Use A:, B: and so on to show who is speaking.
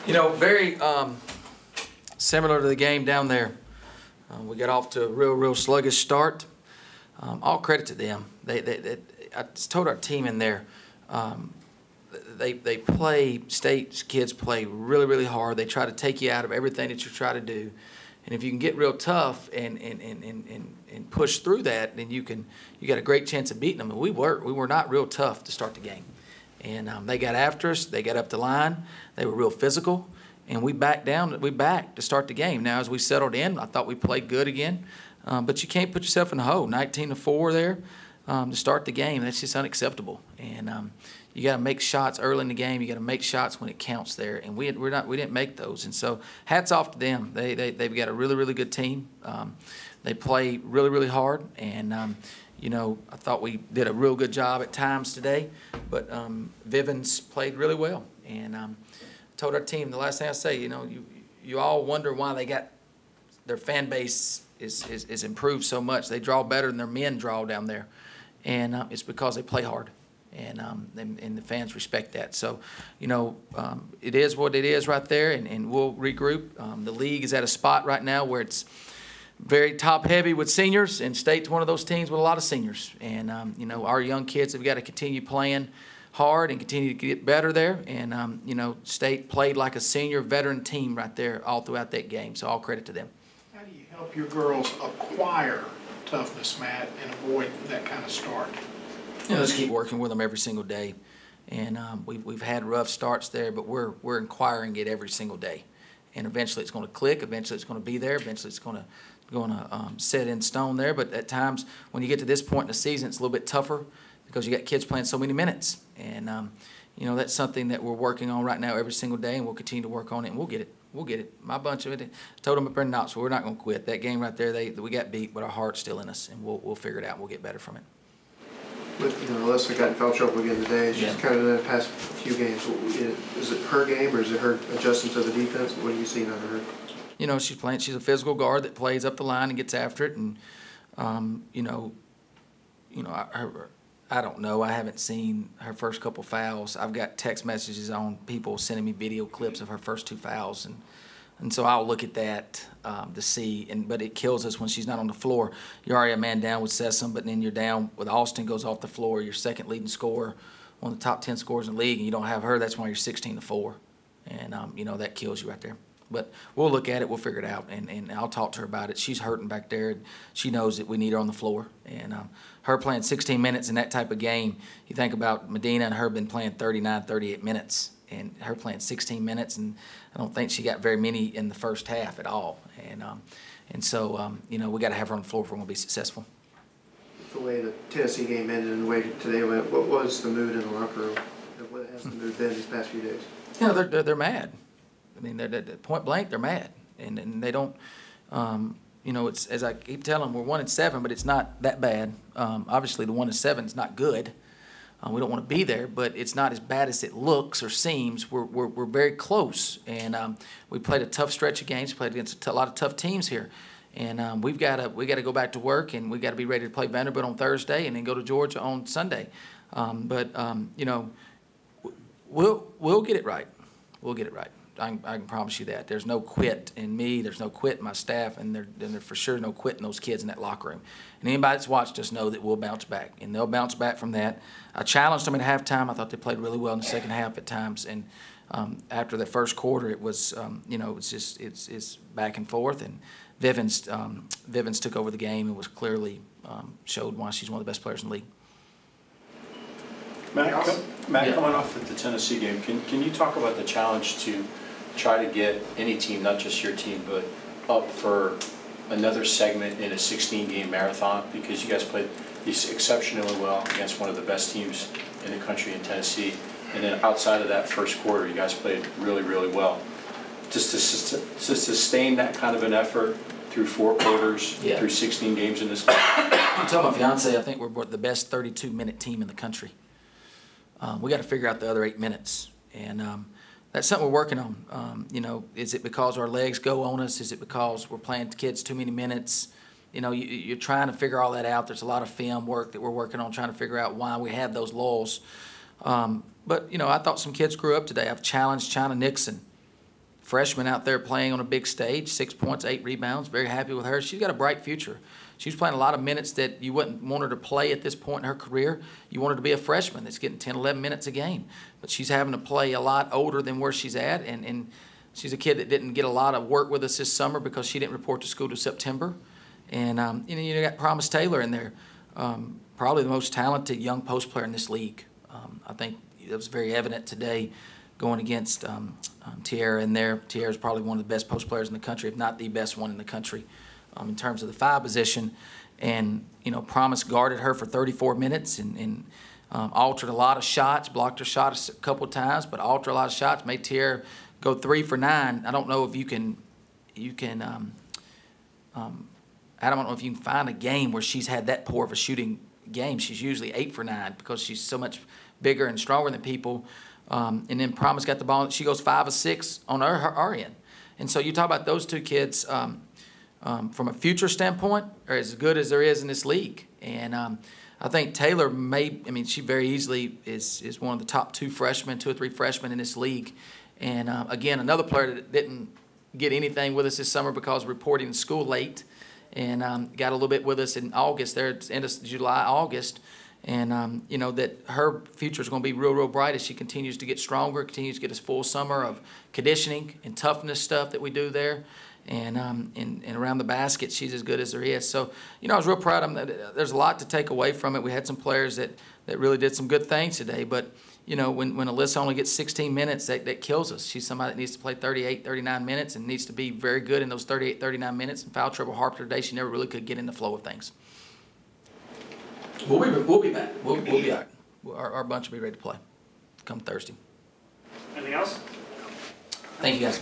A: You know, very similar to the game down there. We got off to a real sluggish start. All credit to them. I just told our team in there, they play, State kids play really hard. They try to take you out of everything that you try to do. And if you can get real tough and push through that, then you got a great chance of beating them. And we were not real tough to start the game. And they got after us. They got up the line. They were real physical. And we backed down. We backed to start the game. Now, as we settled in, I thought we played good again. But you can't put yourself in the hole. 19-4 there to start the game. That's just unacceptable. And you got to make shots early in the game. You got to make shots when it counts there. And we didn't make those. And so hats off to them. They've got a really good team. They play really hard. And you know, I thought we did a real good job at times today. But Vivens played really well. And I told our team, the last thing I say, you know, you all wonder why they got their fan base is improved so much. They draw better than their men draw down there. And it's because they play hard. And the fans respect that. So, you know, it is what it is right there, and we'll regroup. The league is at a spot right now where it's very top-heavy with seniors, and State's one of those teams with a lot of seniors. And, you know, our young kids have got to continue playing hard and continue to get better there. And, you know, State played like a senior veteran team right there all throughout that game, so all credit to them.
B: How do you help your girls acquire toughness, Matt, and avoid that kind of start?
A: You know, just keep working with them every single day. And we've had rough starts there, but we're acquiring it every single day. And eventually it's going to click. Eventually it's going to be there. Eventually it's going to set in stone there. But at times when you get to this point in the season, it's a little bit tougher because you got kids playing so many minutes. And, you know, that's something that we're working on right now every single day, and we'll continue to work on it, and we'll get it. We'll get it. My bunch of it. I told them at Brendan Knoxville, we're not going to quit. That game right there, we got beat, but our heart's still in us, and we'll figure it out, and we'll get better from it.
C: With, you know, Alyssa got in foul trouble again today. She's kind of in the past few games. Is it her game or is it her adjusting to the defense? What are you seeing out of her?
A: You know, she's a physical guard that plays up the line and gets after it. And, I don't know. I haven't seen her first couple fouls. I've got text messages on people sending me video clips of her first 2 fouls. And so I'll look at that to see, but it kills us when she's not on the floor. You're already a man down with Sessom, but then you're down with Austin goes off the floor, your second leading scorer, one of the top 10 scorers in the league, and you don't have her. That's why you're 16-4, and you know that kills you right there. But we'll look at it, we'll figure it out, and I'll talk to her about it. She's hurting back there, and she knows that we need her on the floor. And her playing 16 minutes in that type of game, you think about Medina and her been playing 39, 38 minutes. And her playing 16 minutes, and I don't think she got very many in the first half at all. And so, you know, we got to have her on the floor if we're going to be successful.
C: The way the Tennessee game ended and the way today went, what was the mood in the locker room? What has the mood been these past few days?
A: You know, they're mad. I mean, they're point blank, they're mad, and they don't. You know, it's as I keep telling them, we're 1-7, but it's not that bad. Obviously, the 1-7 is not good. We don't want to be there, but it's not as bad as it looks or seems. We're very close, and we played a tough stretch of games. Played against a lot of tough teams here, and we got to go back to work, and we got to be ready to play Vanderbilt on Thursday, and then go to Georgia on Sunday. But you know, we'll get it right. We'll get it right. I can promise you that. There's no quit in me. There's no quit in my staff, and there's for sure no quit in those kids in that locker room. And anybody that's watched us know that we'll bounce back, and they'll bounce back from that. I challenged them at halftime. I thought they played really well in the second half at times, and after the first quarter, it was you know, it's back and forth. And Vivens took over the game and was clearly showed why she's one of the best players in the league.
D: Matt, coming off of the Tennessee game, can you talk about the challenge to try to get any team, not just your team, but up for another segment in a 16-game marathon? Because you guys played exceptionally well against one of the best teams in the country in Tennessee. And then outside of that first quarter, you guys played really well. Just to sustain that kind of an effort through 4 quarters, through 16 games in this game.
A: I tell my fiance, I think we're the best 32-minute team in the country. We got to figure out the other 8 minutes, and that's something we're working on. You know, is it because our legs go on us? Is it because we're playing kids too many minutes? You know, you're trying to figure all that out. There's a lot of film work that we're working on, trying to figure out why we have those lulls. But you know, I thought some kids grew up today. I've challenged China Nixon freshman out there playing on a big stage, 6 points, 8 rebounds. Very happy with her. She's got a bright future. She's playing a lot of minutes that you wouldn't want her to play at this point in her career. You want her to be a freshman that's getting 10, 11 minutes a game. But she's having to play a lot older than where she's at, and she's a kid that didn't get a lot of work with us this summer because she didn't report to school till September. And you got Promise Taylor in there, probably the most talented young post player in this league. I think it was very evident today going against Tiara in there. Tiara's probably one of the best post players in the country, if not the best one in the country in terms of the 5 position. And, Promise guarded her for 34 minutes and altered a lot of shots, blocked her shot a couple of times, but altered a lot of shots, made Tiara go 3 for 9. I don't know if you can I don't know if you can find a game where she's had that poor of a shooting game. She's usually 8 for 9 because she's so much bigger and stronger than people. And then Promise got the ball. She goes 5 of 6 on her end. And so you talk about those 2 kids from a future standpoint are as good as there is in this league. And I think Taylor she very easily is one of the top 2 freshmen, 2 or 3 freshmen in this league. And again, another player that didn't get anything with us this summer because of reporting to school late. And got a little bit with us in August, there at the end of July, August. And, that her future is going to be real, real bright as she continues to get stronger, continues to get us full summer of conditioning and toughness stuff that we do there. And around the basket, she's as good as there is. So, I was real proud of them. There's a lot to take away from it. We had some players that really did some good things today. But, when Alyssa only gets 16 minutes, that kills us. She's somebody that needs to play 38, 39 minutes and needs to be very good in those 38, 39 minutes. And foul trouble harped her today. She never really could get in the flow of things. We'll be back. We'll be back. Our bunch will be ready to play come Thursday.
E: Anything else?
A: Thank you, guys.